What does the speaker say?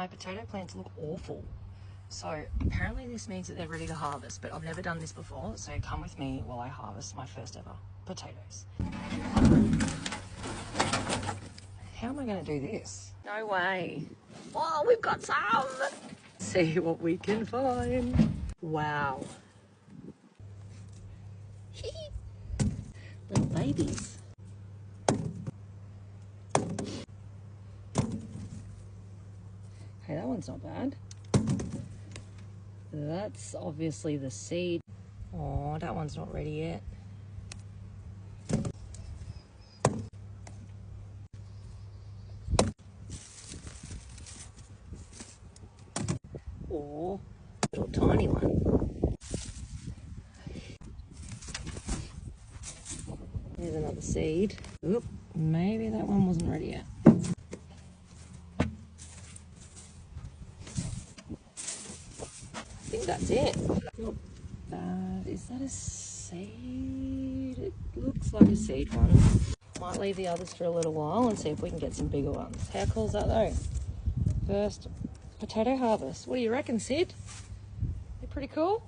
my potato plants look awful. So apparently this means that they're ready to harvest, but I've never done this before, so come with me while I harvest my first ever potatoes. How am I going to do this? No way. Oh, we've got some. See what we can find. Wow. Little babies. Hey, that one's not bad. That's obviously the seed. Oh, that one's not ready yet. Oh, little tiny one. There's another seed. Oop, maybe that one wasn't ready yet. I think that's it. Not bad. Is that a seed? It looks like a seed one. Might leave the others for a little while and see if we can get some bigger ones. How cool is that though? First potato harvest. What do you reckon, Sid? They're pretty cool?